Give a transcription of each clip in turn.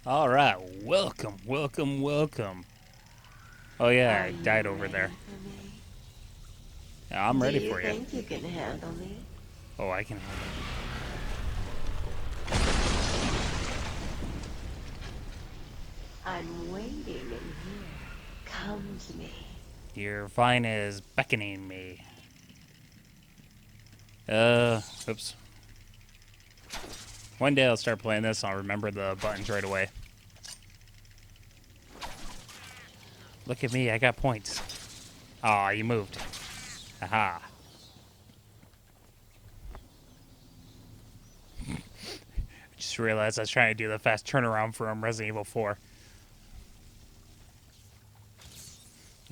All right, welcome, welcome, welcome. Oh yeah, Are I you died over there. ready for me? Yeah, I'm Do ready you for you. think you can handle me? Oh, I can handle I'm waiting in here. Come to me. it. Your vine is beckoning me. Oops. One day I'll start playing this. I'll remember the buttons right away. Look at me, I got points. Aw, you moved. Aha. Just realized I was trying to do the fast turnaround from Resident Evil 4.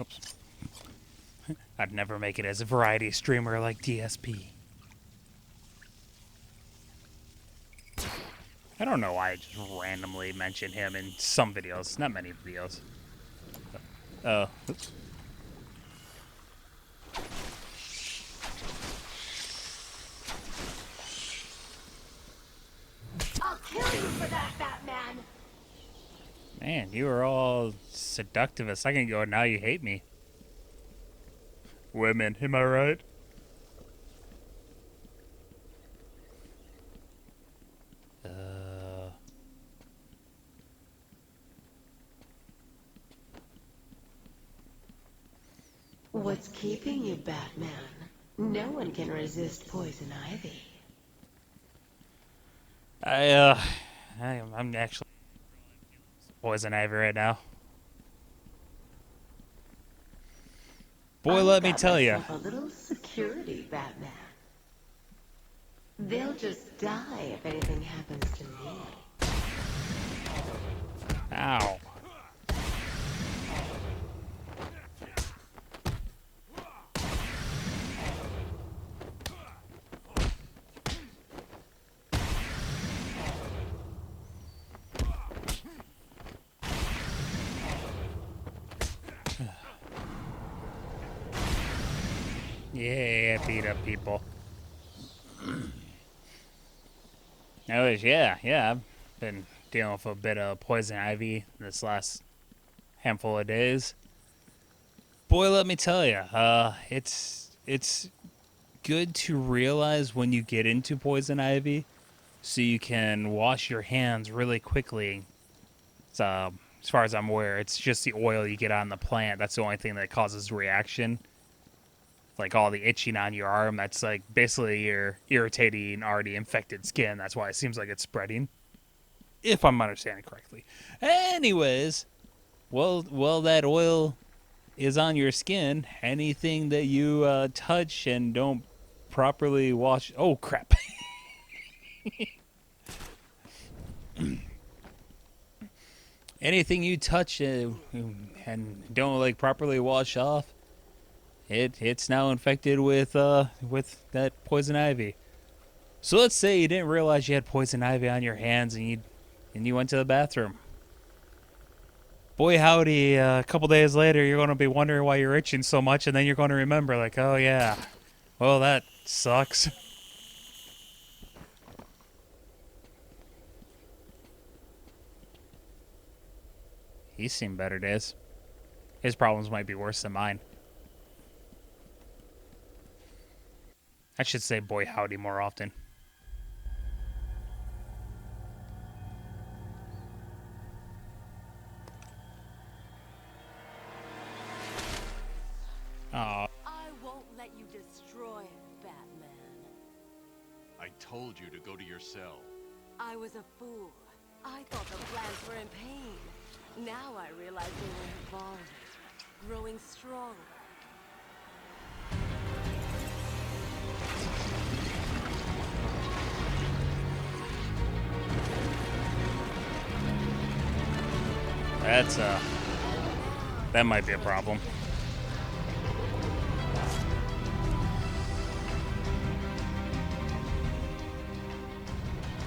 Oops. I'd never make it as a variety streamer like DSP. I don't know why I just randomly mention him in some videos, not many videos. Oops. I'll kill you for that, Batman! Man, you were all seductive a second ago, and now you hate me. Women, am I right? Uh, What's keeping you, Batman? No one can resist poison ivy. I, uh, I'm actually poison ivy right now. Boy, I've let me got tell you. myself a little security, Batman. They'll just die if anything happens to me. Ow. Yeah, beat up people. Anyways, yeah, I've been dealing with a bit of poison ivy this last handful of days. Boy, let me tell you, it's good to realize when you get into poison ivy, so you can wash your hands really quickly. So, as far as I'm aware, it's just the oil you get on the plant. That's the only thing that causes reaction. Like all the itching on your arm, that's like basically your irritating, already infected skin. That's why it seems like it's spreading. If I'm understanding correctly. Anyways, well, that oil is on your skin. Anything that you touch and don't properly wash. Oh crap! Anything you touch and don't like properly wash off, it's now infected with that poison ivy. So let's say you didn't realize you had poison ivy on your hands and you went to the bathroom. Boy howdy, a couple days later you're going to be wondering why you're itching so much, and then you're going to remember like, oh yeah, well that sucks. He's seen better days. His problems might be worse than mine. I should say boy howdy more often. Oh, I won't let you destroy it, Batman. I told you to go to your cell. I was a fool. I thought the plants were in pain. Now I realize they were evolving, growing stronger. that's that might be a problem.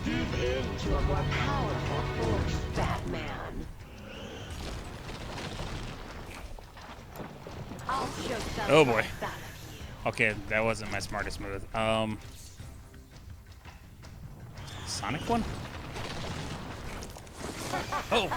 Give in to a more powerful force, Batman. I'll show some Oh boy. out of you. Okay, that wasn't my smartest move. Sonic one? Oh!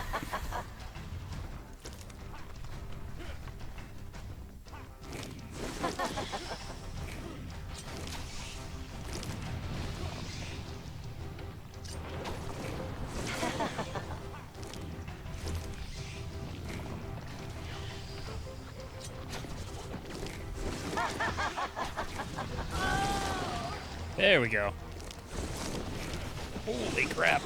There we go. Holy crap.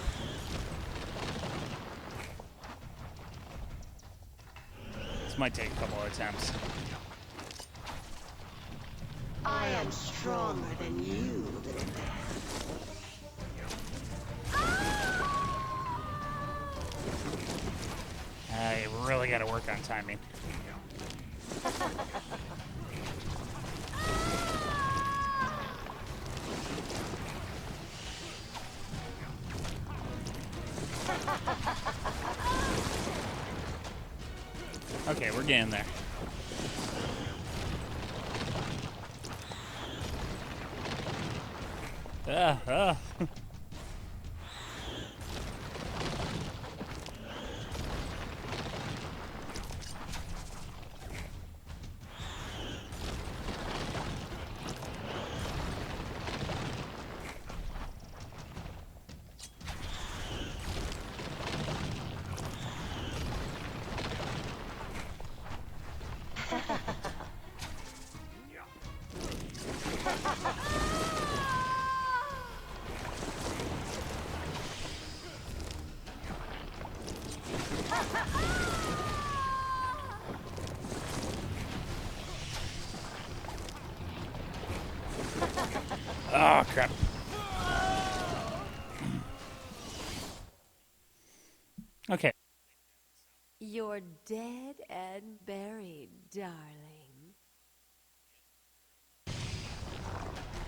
This might take a couple of attempts. I am stronger than you, little man. I really gotta work on timing. Okay, we're getting there. Ah. Oh, crap. Okay. You're dead and buried, darling.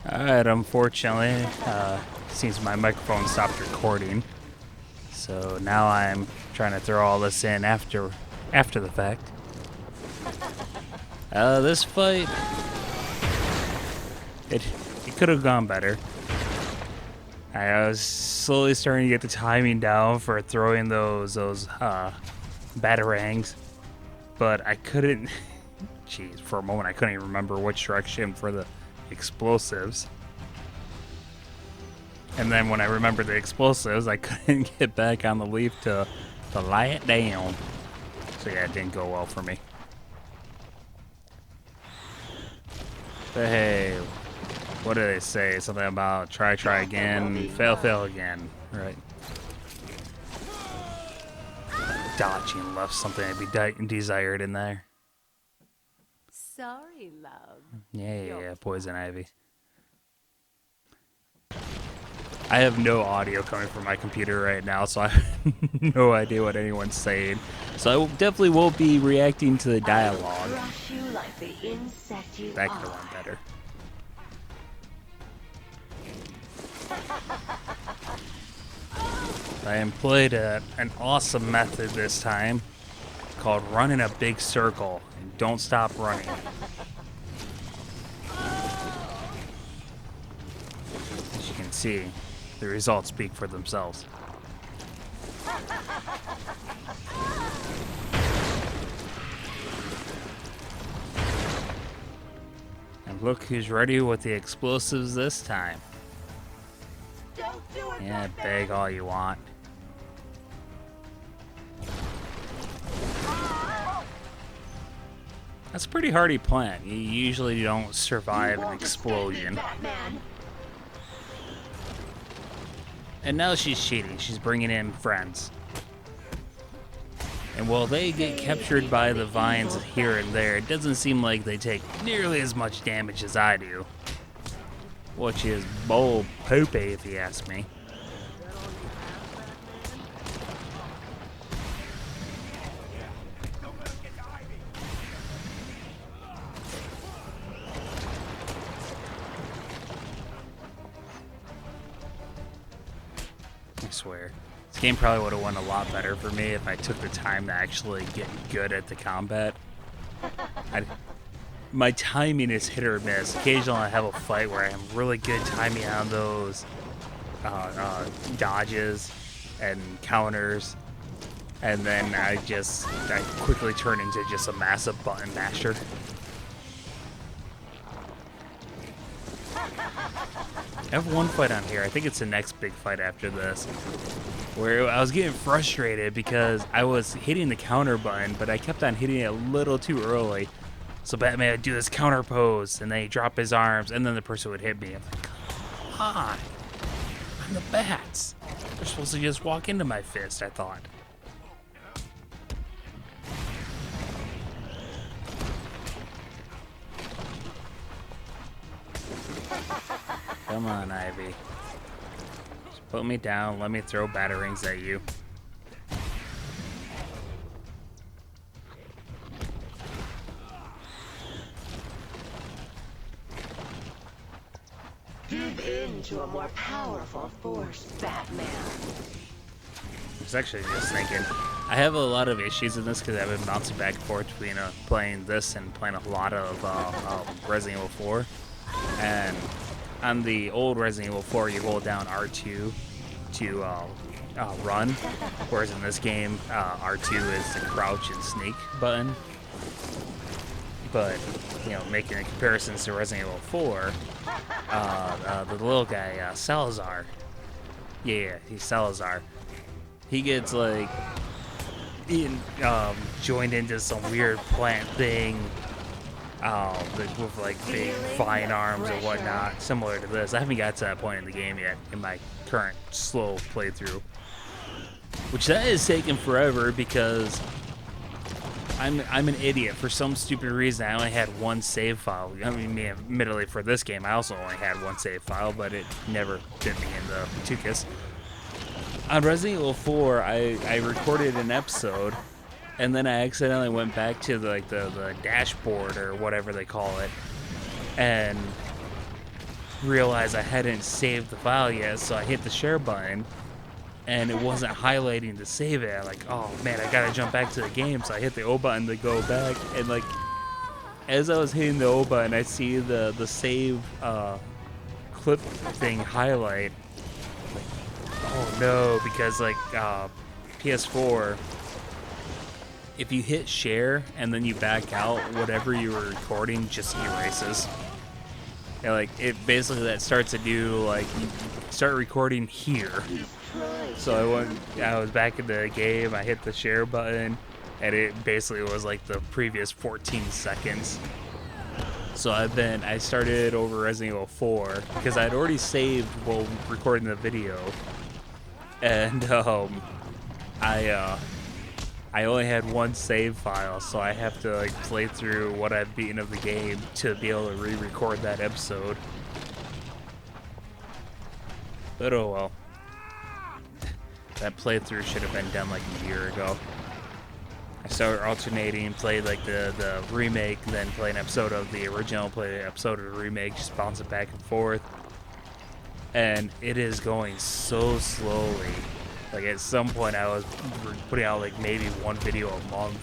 Alright, unfortunately, seems my microphone stopped recording. So now I'm trying to throw all this in after the fact. This fight, it could have gone better. I was slowly starting to get the timing down for throwing those batarangs, but I couldn't. Jeez, for a moment I couldn't even remember which direction for the explosives. And then when I remembered the explosives, I couldn't get back on the leaf to lie it down. So yeah, it didn't go well for me. But hey, what do they say? Something about try again, fail again, right? Dodging left something to be desired in there. Sorry, love. Yeah, poison ivy. I have no audio coming from my computer right now, so I have no idea what anyone's saying. So I definitely won't be reacting to the dialogue. Crush you like the insect you That could are. have went better. I employed an awesome method this time called run in a big circle and don't stop running. As you can see, the results speak for themselves. And look who's ready with the explosives this time. Don't do it, Yeah, Batman. beg all you want. That's a pretty hardy plant. You usually don't survive an explosion. Batman. And now she's cheating. She's bringing in friends. And while they get captured by the vines here and there, it doesn't seem like they take nearly as much damage as I do. Which is bull poopy, if you ask me. I swear. This game probably would have went a lot better for me if I took the time to actually get good at the combat. My timing is hit or miss. Occasionally I have a fight where I have really good timing on those dodges and counters. And then I quickly turned into just a massive button masher. I have one fight on here. I think it's the next big fight after this, where I was getting frustrated because I was hitting the counter button, but I kept on hitting it a little too early. So Batman would do this counter pose, and then he'd drop his arms, and then the person would hit me. I'm like, come on. I'm the bats. They're supposed to just walk into my fist, I thought. Come on, Ivy. Just put me down. Let me throw batarangs at you. Give in to a more powerful force, Batman. I was actually just thinking, I have a lot of issues in this because I've been bouncing back and forth between playing this and playing a lot of Resident Evil 4. And on the old Resident Evil 4, you hold down R2 to run, whereas in this game, R2 is the crouch and sneak button. But, you know, making a comparison to Resident Evil 4, the little guy, Salazar, yeah, he's Salazar. He gets, like, joined into some weird plant thing, with like big vine arms or whatnot, similar to this. I haven't got to that point in the game yet in my current slow playthrough, which that is taking forever because I'm an idiot. For some stupid reason, I only had one save file. I mean, admittedly for this game, I also only had one save file, but it never bit me in the tuchus. On Resident Evil 4, I recorded an episode, and then I accidentally went back to the dashboard or whatever they call it, and realized I hadn't saved the file yet, so I hit the share button, and it wasn't highlighting to save it. I'm like, oh man, I gotta jump back to the game, so I hit the O button to go back, and like, as I was hitting the O button, I see the save clip thing highlight. Like, oh no, because like PS4, if you hit share and then you back out, whatever you were recording just erases. And like, it basically that starts to do like, you start recording here. So I was back in the game, I hit the share button, and it basically was like the previous 14 seconds. So I started over Resident Evil 4 because I'd already saved while recording the video, and I only had one save file, so I have to like play through what I've beaten of the game to be able to re-record that episode. But oh well. That playthrough should have been done like a year ago. I started alternating, played like the remake, then play an episode of the original, play an episode of the remake, just bounce it back and forth. And it is going so slowly. Like at some point I was putting out like maybe one video a month.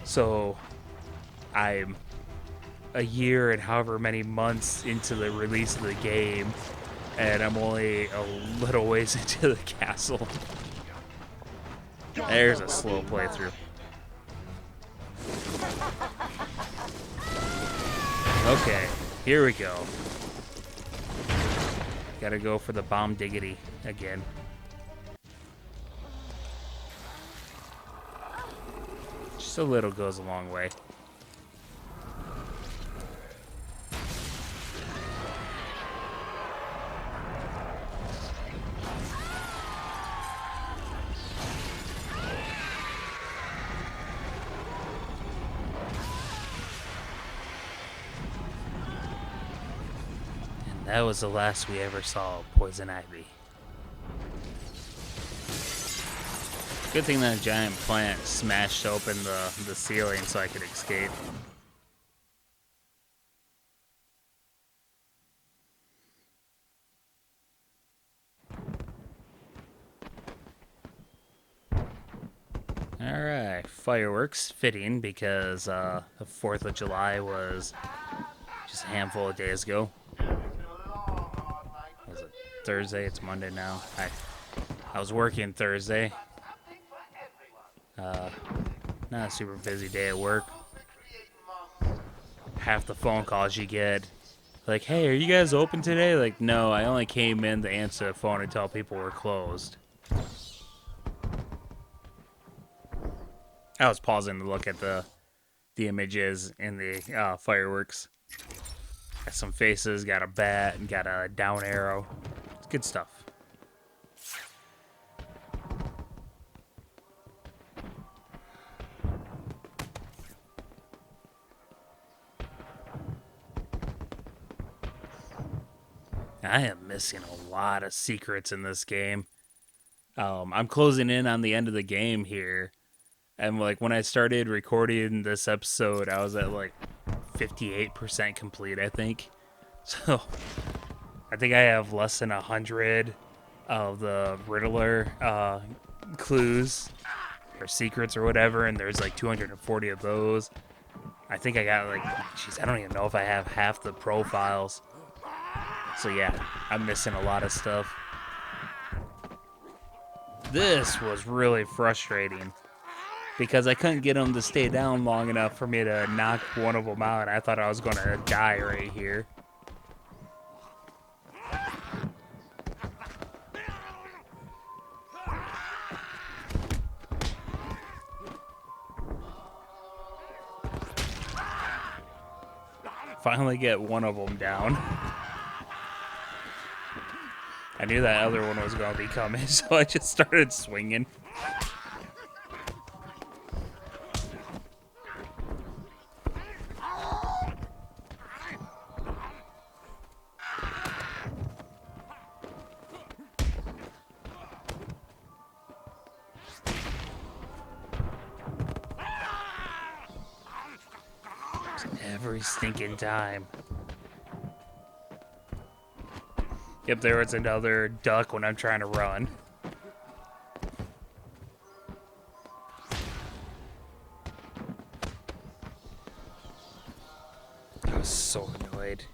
So I'm a year and however many months into the release of the game, and I'm only a little ways into the castle. There's a slow playthrough. Okay, here we go. Gotta go for the bomb diggity again. Just a little goes a long way. That was the last we ever saw of Poison Ivy. Good thing that giant plant smashed open the ceiling so I could escape. Alright, fireworks. Fitting because the 4th of July was just a handful of days ago. Was it Thursday? It's Monday now. I was working Thursday. Not a super busy day at work. Half the phone calls you get, like, hey, are you guys open today? Like, no, I only came in to answer the phone and tell people we're closed. I was pausing to look at the images in the fireworks. Got some faces, got a bat, and got a down arrow. It's good stuff. I am missing a lot of secrets in this game. I'm closing in on the end of the game here. And like when I started recording this episode, I was at like 58% complete, I think. So I think I have less than 100 of the Riddler clues or secrets or whatever, and there's like 240 of those. I think I got like, jeez, I don't even know if I have half the profiles. So yeah, I'm missing a lot of stuff. This was really frustrating because I couldn't get them to stay down long enough for me to knock one of them out. I thought I was going to die right here. Finally get one of them down. I knew that other one was going to be coming, so I just started swinging. Every stinking time. Yep, there was another duck when I'm trying to run. I was so annoyed.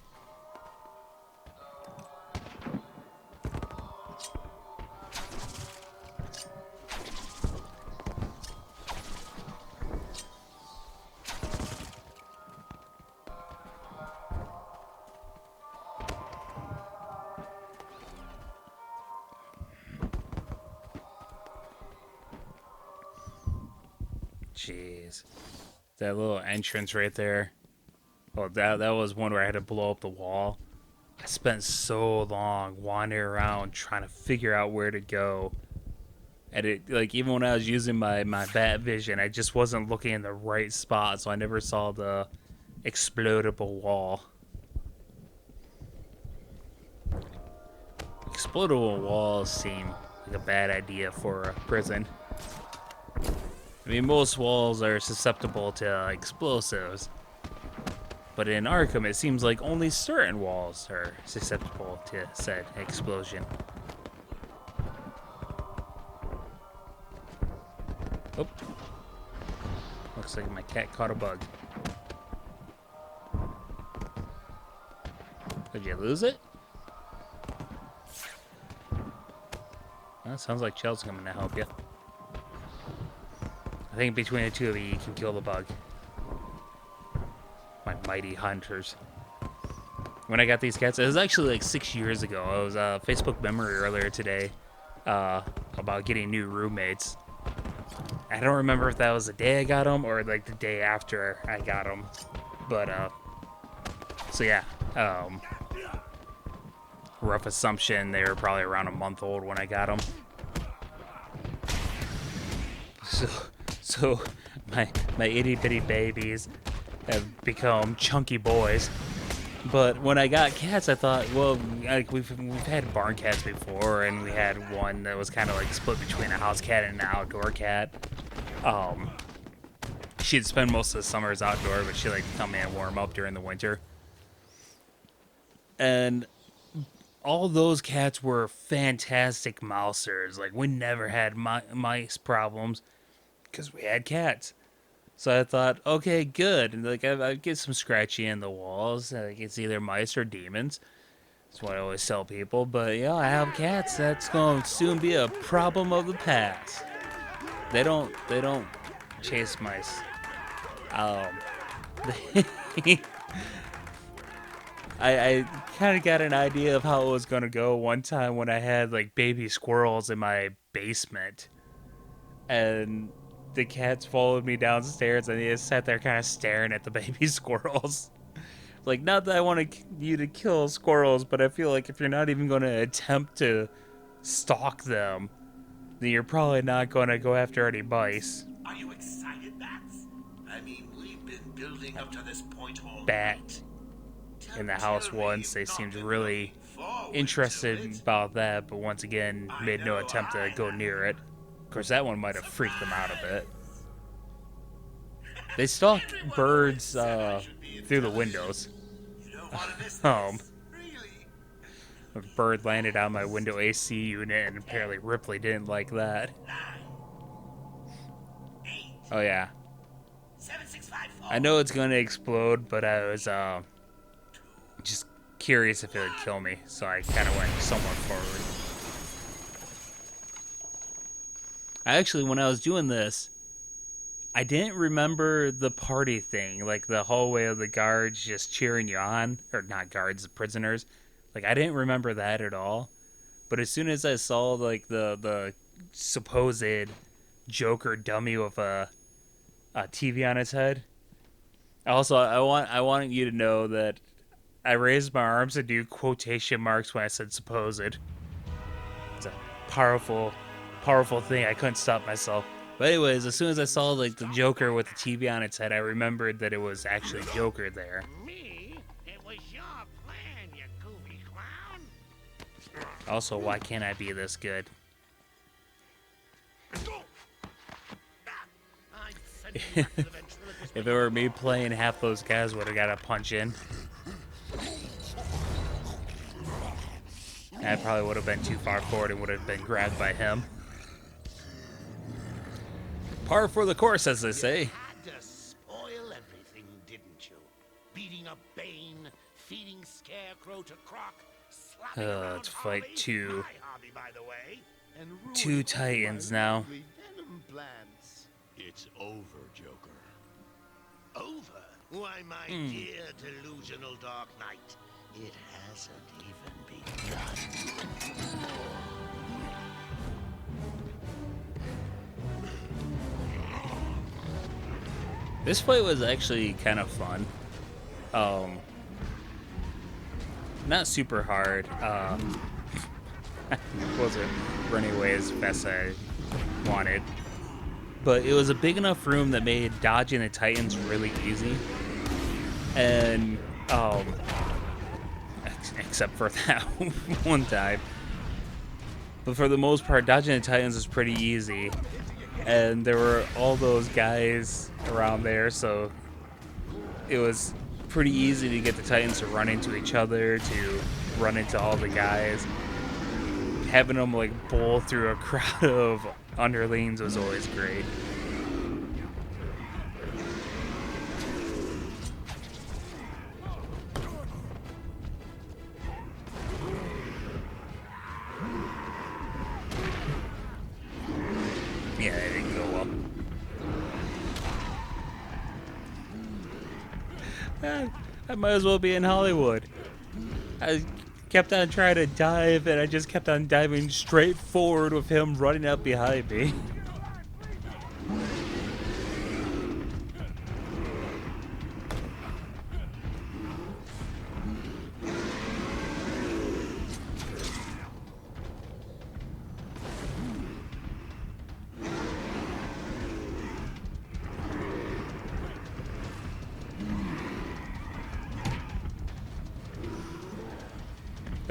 Jeez. That little entrance right there. Oh, that was one where I had to blow up the wall. I spent so long wandering around trying to figure out where to go. And it, like, even when I was using my bat vision, I just wasn't looking in the right spot, so I never saw the explodable wall. Explodable walls seem like a bad idea for a prison. I mean, most walls are susceptible to explosives, but in Arkham, it seems like only certain walls are susceptible to said explosion. Oh, looks like my cat caught a bug. Did you lose it? Well, sounds like Chell's coming to help you. I think between the two of you can kill the bug. My mighty hunters. When I got these cats, it was actually like 6 years ago. It was a Facebook memory earlier today about getting new roommates. I don't remember if that was the day I got them or like the day after I got them. But, so yeah. Rough assumption, they were probably around a month old when I got them. So my itty bitty babies have become chunky boys. But when I got cats, I thought, well, like we've had barn cats before, and we had one that was kind of like split between a house cat and an outdoor cat. She'd spend most of the summers outdoor, but she liked to come in and warm up during the winter. And all those cats were fantastic mousers. Like, we never had mice problems because we had cats. So I thought, okay, good. And like, I get some scratchy in the walls. Like, it's either mice or demons. That's what I always tell people. But yeah, I have cats. That's going to soon be a problem of the past. They don't chase mice. I kind of got an idea of how it was gonna go one time when I had like baby squirrels in my basement, and the cats followed me downstairs and they just sat there kind of staring at the baby squirrels. Like, not that I want you to kill squirrels, but I feel like if you're not even going to attempt to stalk them, then you're probably not going to go after any mice. Are you excited, Bats? I mean, we've been building up to this point all Bat night. in the house once, they seemed really interested about that, but once again made no attempt to go near it. Of course, that one might have freaked them out a bit. They stalk birds through the windows. A bird landed on my window AC unit, and apparently Ripley didn't like that. Oh yeah. I know it's gonna explode, but I was just curious if it would kill me, so I kind of went somewhat forward. Actually, when I was doing this, I didn't remember the party thing, like the hallway of the guards just cheering you on, or not guards, the prisoners. Like, I didn't remember that at all. But as soon as I saw like the supposed Joker dummy with a TV on its head. Also, I want you to know that I raised my arms to do quotation marks when I said supposed. It's a powerful thing. I couldn't stop myself. But anyways, as soon as I saw like the Joker with the TV on its head, I remembered that it was actually Joker there. Me? It was your plan, you goofy clown. Also, why can't I be this good? If it were me playing, half those guys would have got a punch in. I probably would have been too far forward and would have been grabbed by him. Par for the course, as they say. Had to spoil everything, didn't you? Beating up Bane, feeding Scarecrow to Croc, slapping around Let's fight Harley, two. my hobby, by the way, and Two ruining Titans my now. lovely Venom plans. It's over, Joker. Over? Why, my dear delusional Dark Knight, it hasn't even begun. This fight was actually kind of fun. Not super hard. Wasn't running away as fast as I wanted. But it was a big enough room that made dodging the Titans really easy. And, except for that one time. But for the most part, dodging the Titans was pretty easy. And there were all those guys around there, so it was pretty easy to get the Titans to run into each other, to run into all the guys. Having them like bowl through a crowd of underlings was always great. Yeah, it didn't go well. I might as well be in Hollywood. I kept on trying to dive, and I just kept on diving straight forward with him running up behind me.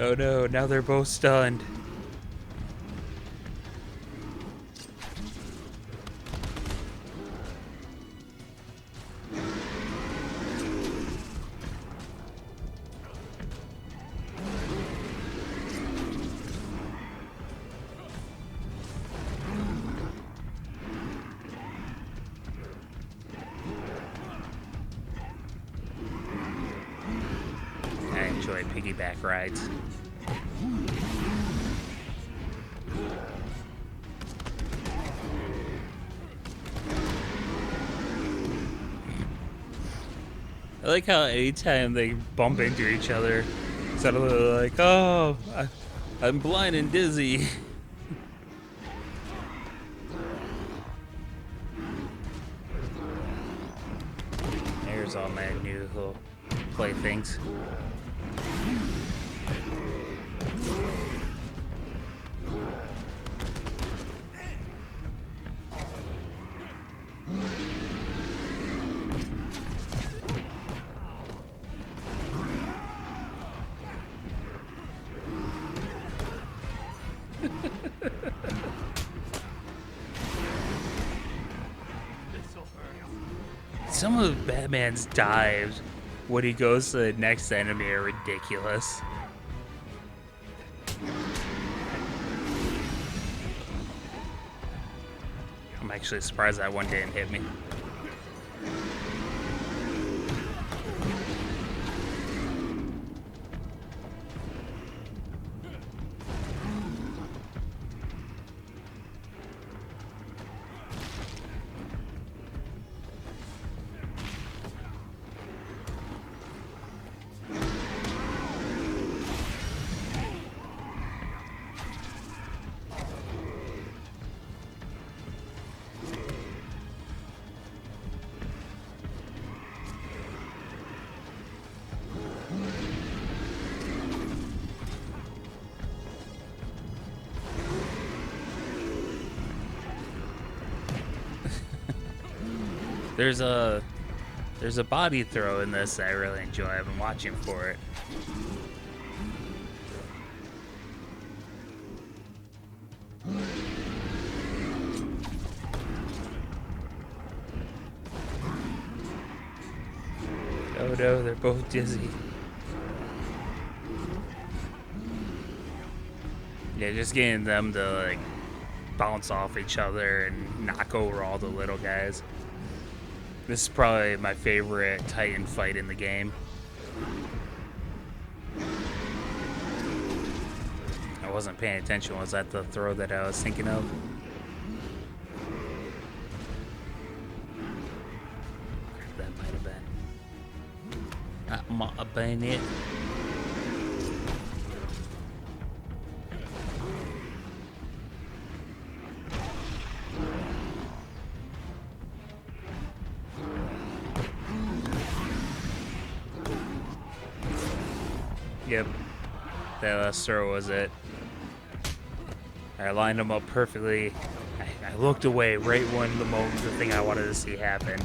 Oh no, now they're both stunned. I enjoy piggyback rides. like how anytime they bump into each other, suddenly they're like, "Oh, I'm blind and dizzy." There's all my new little playthings. Some of Batman's dives when he goes to the next enemy are ridiculous. I'm actually surprised that one didn't hit me. There's a body throw in this that I really enjoy. I've been watching for it. Oh no, they're both dizzy. Yeah, just getting them to like bounce off each other and knock over all the little guys. This is probably my favorite Titan fight in the game. I wasn't paying attention. Was that the throw that I was thinking of? That might have been. That might have been it. Yep, that last throw was it. I lined them up perfectly. I looked away right when the thing I wanted to see happened.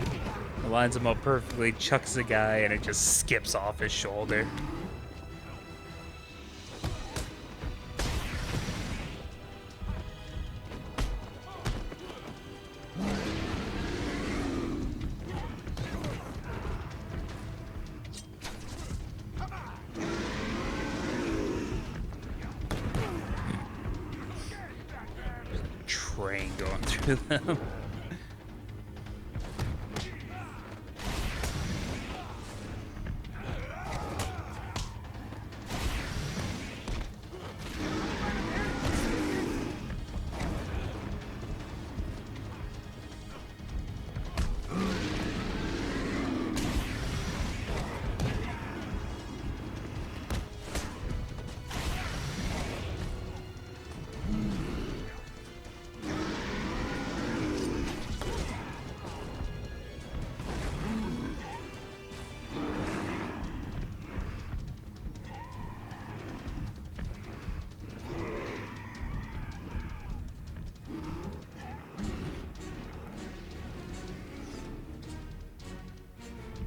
It lines him up perfectly, chucks the guy, and it just skips off his shoulder. Train going through them.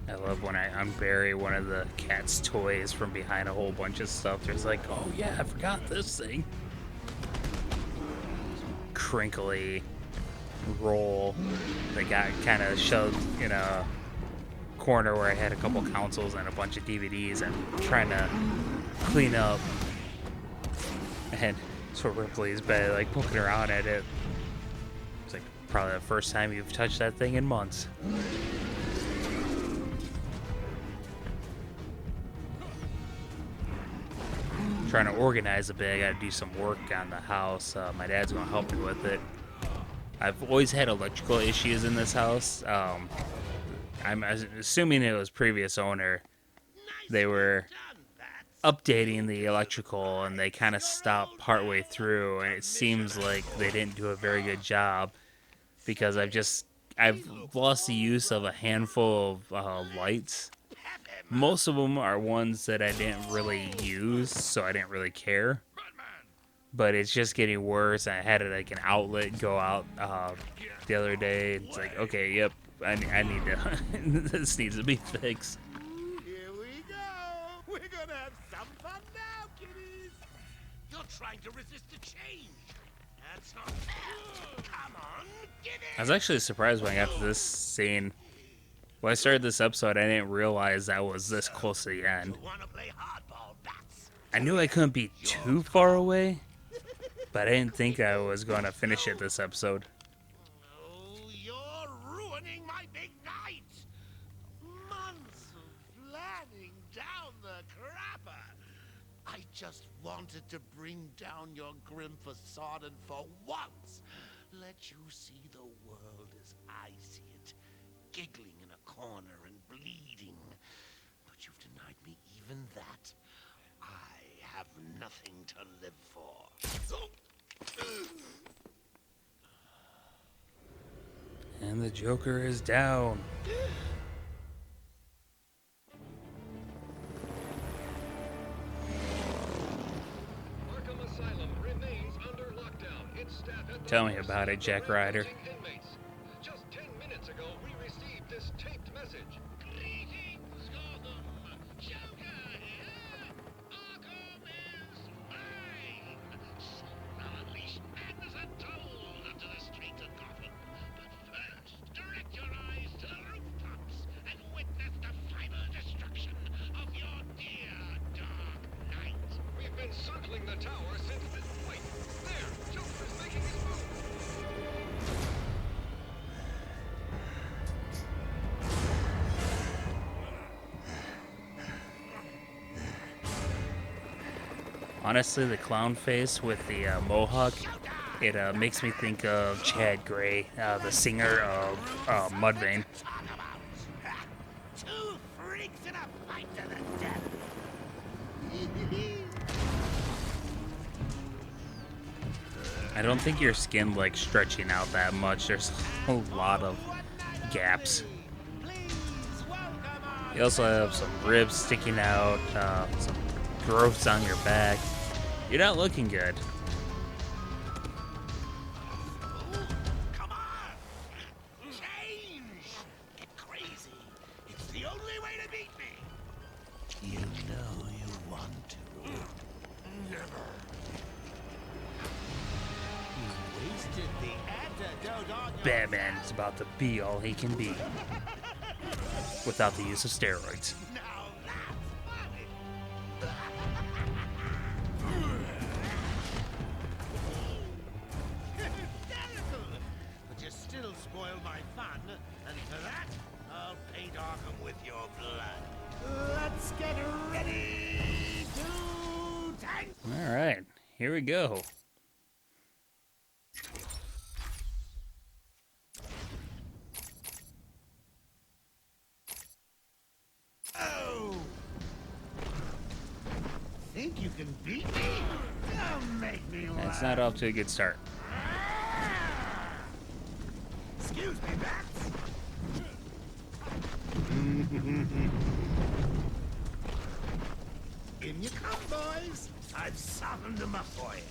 I love when I unbury one of the cat's toys from behind a whole bunch of stuff. There's like, oh yeah, I forgot this thing. Crinkly roll that got kind of shoved in a corner where I had a couple consoles and a bunch of DVDs and trying to clean up. And so Ripley's been like poking around at it. It's like probably the first time you've touched that thing in months. Trying to organize a bit. I gotta do some work on the house. My dad's gonna help me with it. I've always had electrical issues in this house. I'm assuming it was previous owner. They were Done, Bats. updating the electrical, and they kind of stopped partway through, and it seems like they didn't do a very good job because I've lost the use of a handful of lights. Most of them are ones that I didn't really use, so I didn't really care. But it's just getting worse. I had like an outlet go out the other day. It's like, okay, yep, I need to. This needs to be fixed. Here we go. We're gonna have some fun now, kiddies. You're trying to resist the change. That's not fair. Come on, get I in. was actually surprised when I got to this scene. When I started this episode, I didn't realize I was this close to the end. Wanna play hardball, Bats? I knew I couldn't be too far away, but I didn't think I was going to finish it this episode. Oh, you're ruining my big night. Months of planning down the crapper. I just wanted to bring down your grim facade and for once let you see the world as I see it. Giggling in a corner and bleeding. But you've denied me even that. I have nothing to live for. And the Joker is down. Arkham Asylum remains under lockdown. Its staff at the Tell me about it, Jack Ryder. inmates. Just 10 minutes ago, we received this taped message. Greetings, Gotham. Joker here. Arkham is mine. Soon I'll unleash madness untold onto the streets of Gotham. But first, direct your eyes to the rooftops and witness the final destruction of your dear Dark Knight. We've been circling the tower since this fight. There, Joker's making his move. Honestly, the clown face with the mohawk, it makes me think of Chad Gray, the singer of Mudvayne. Talk about two freaks in a fight to the death. I don't think your skin like stretching out that much. There's a lot of gaps. You also have some ribs sticking out, some growths on your back. You're not looking good. Come on! Change! Get crazy. It's the only way to beat me. You know you want to. Never. You wasted the antidote on your... Batman is about to be all he can be without the use of steroids. Now that's funny. Hysterical! But you still spoil my fun, and for that, I'll paint Arkham with your blood. Let's get ready to tank! All right, here we go. Oh! Think you can beat me? Don't make me laugh. It's not off to a good start. Excuse me, Bats. In you come, boys. I've softened them up for you.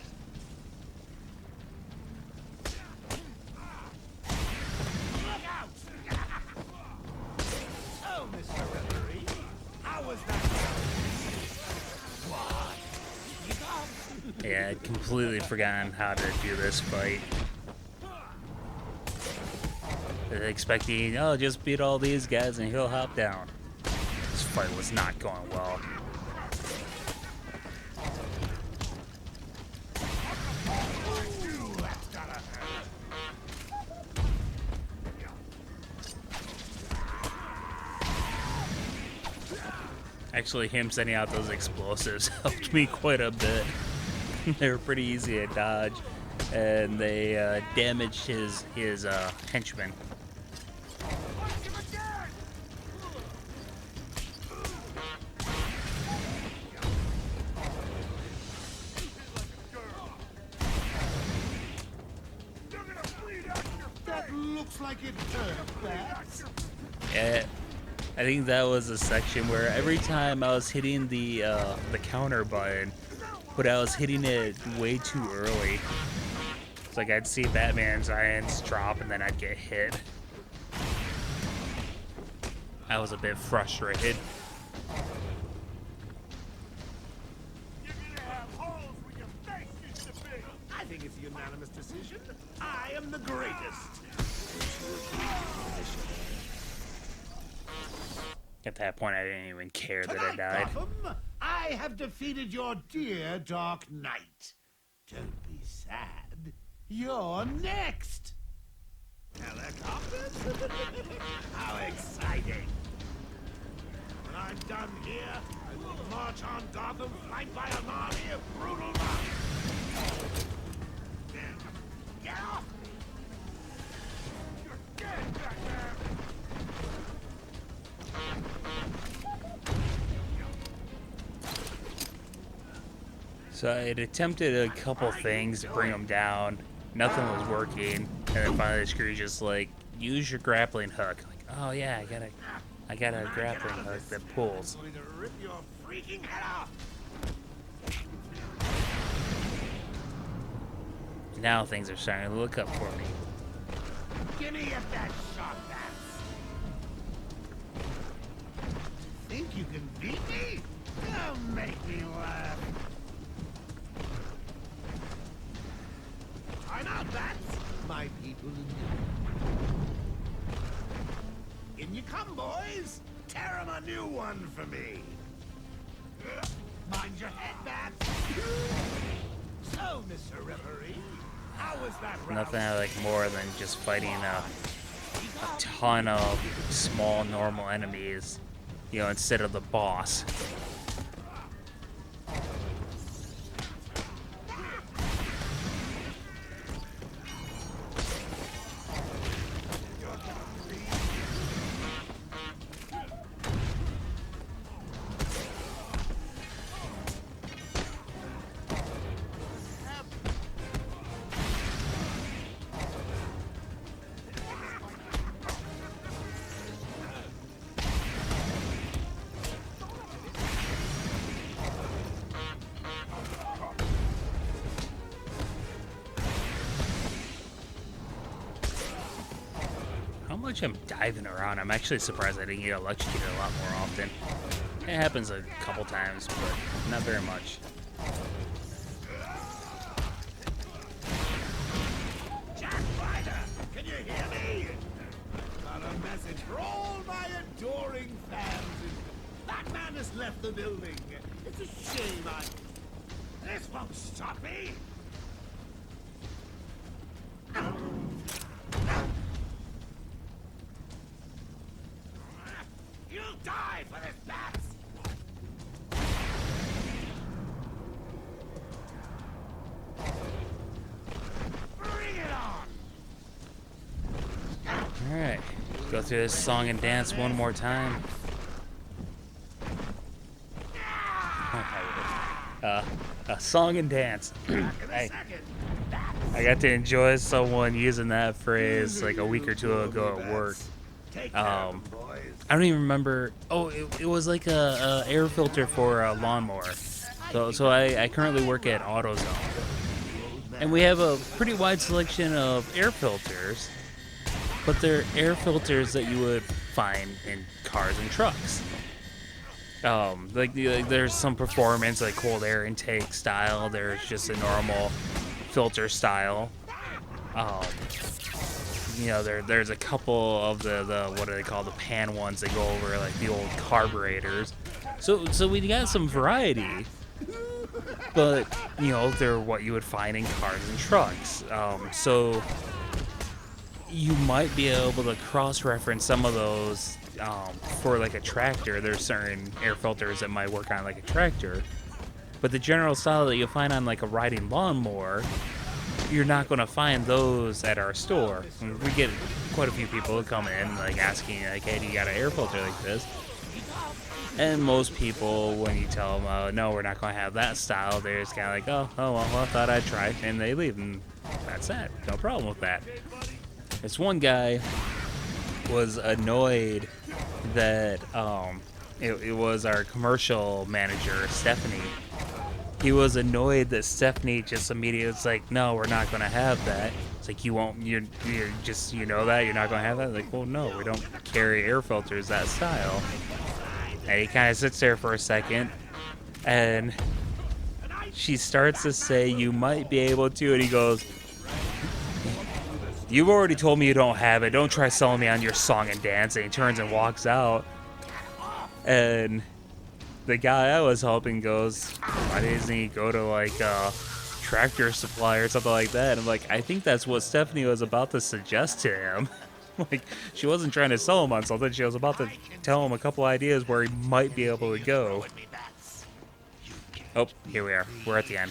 Look out! Oh, Mr. Referee, how was that? What? You got? Yeah, I'd completely forgotten how to do this fight. Expecting, oh, just beat all these guys and he'll hop down. This fight was not going well. That's gotta hurt. Actually, him sending out those explosives helped me quite a bit. They were pretty easy to dodge, and they damaged his henchman. Looks like it turned, Bats. Yeah, I think that was a section where every time I was hitting the counter button, but I was hitting it way too early. It's like I'd see Batman's irons drop and then I'd get hit. I was a bit frustrated. I think it's a unanimous decision. I am the greatest. At that point, I didn't even care that I Tonight, died. Gotham, I have defeated your dear Dark Knight. Don't be sad. You're next. Helicopters? How exciting. When I'm done here, I will march on Gotham flanked by an army of brutal monsters. Get off me! You're dead, Batman! So I had attempted a couple things to bring him down. Nothing was working. And then finally Scrooge just like, use your grappling hook. Like, oh yeah, I got a grappling hook that pulls. I'm going to rip your freaking head off! Now things are starting to look up for me. Give me that shot, Bats! Think you can beat me? Don't make me laugh! Time out, Bats! My people in you come, boys! Tear 'em a new one for me! Mind your head, Bats! So, Mr. Referee, how was that round? Nothing I like more than just fighting a ton of small normal enemies, you know, instead of the boss. Much I'm diving around. I'm actually surprised I didn't get electrocuted a lot more often. It happens a couple times, but not very much. Jack Ryder, can you hear me? Got a message for all my adoring fans. Batman has left the building. It's a shame This won't stop me. You'll die for this, Bats! Bring it on! Alright, go through this song and dance one more time. Song and dance. I got to enjoy someone using that phrase like a week or two ago at work. I don't even remember. Oh, it was like a air filter for a lawnmower. So I currently work at AutoZone, and we have a pretty wide selection of air filters, but they're air filters that you would find in cars and trucks. Like there's some performance, like cold air intake style. There's just a normal filter style. You know, there's a couple of the what do they call, the pan ones that go over like the old carburetors. So we got some variety, but you know, they're what you would find in cars and trucks. So you might be able to cross-reference some of those for like a tractor. There's certain air filters that might work on like a tractor, but the general style that you'll find on like a riding lawnmower, you're not going to find those at our store. We get quite a few people who come in like asking like, hey, do you got an air filter like this? And most people, when you tell them, no, we're not going to have that style, they're just kind of like, oh well, I thought I'd try, and they leave, and that's that. No problem with that. This one guy was annoyed that it was our commercial manager, Stephanie. He was annoyed that Stephanie just immediately was like, no, we're not going to have that. It's like, you won't, you're just, you know that? You're not going to have that? Like, well, no, we don't carry air filters that style. And he kind of sits there for a second, and she starts to say, you might be able to, and he goes, you've already told me you don't have it. Don't try selling me on your song and dance. And he turns and walks out. And the guy I was helping goes, why doesn't he go to like a Tractor Supply or something like that? And I'm like, I think that's what Stephanie was about to suggest to him. Like, she wasn't trying to sell him on something. She was about to tell him a couple ideas where he might be able to go. Oh, here we are. We're at the end.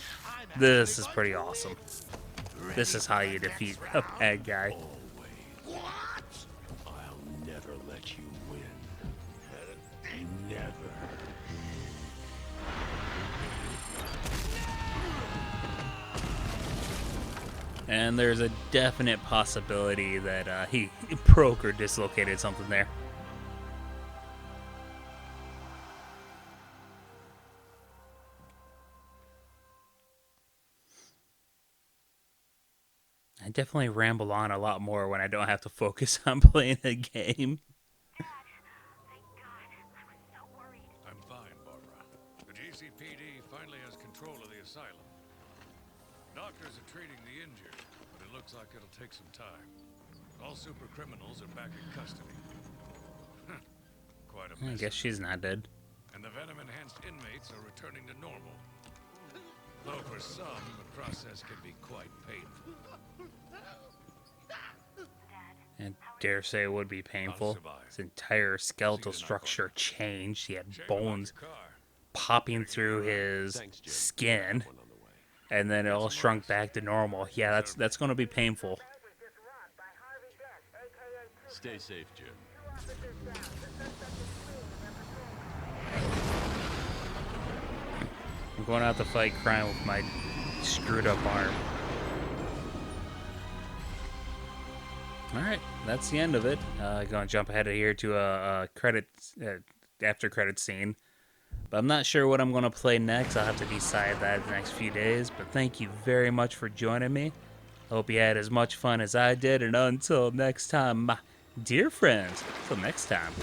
This is pretty awesome. This is how you defeat a bad guy. What? I'll never let you win. Never. And there's a definite possibility that he broke or dislocated something there. I definitely ramble on a lot more when I don't have to focus on playing a game. I'm fine, Barbara. The GCPD finally has control of the asylum. Doctors are treating the injured, but it looks like it'll take some time. All super criminals are back in custody. Quite a I mess. guess she's not dead. And the venom-enhanced inmates are returning to normal. Though for some, the process can be quite painful. And dare say it would be painful. His entire skeletal structure changed. He had bones popping through his skin, and then it all shrunk back to normal. Yeah, that's going to be painful. Stay safe, Jim. I'm going out to fight crime with my screwed up arm. Alright, that's the end of it. Gonna jump ahead of here to a after credit scene. But I'm not sure what I'm gonna play next. I'll have to decide that in the next few days. But thank you very much for joining me. Hope you had as much fun as I did. And until next time, my dear friends, until next time.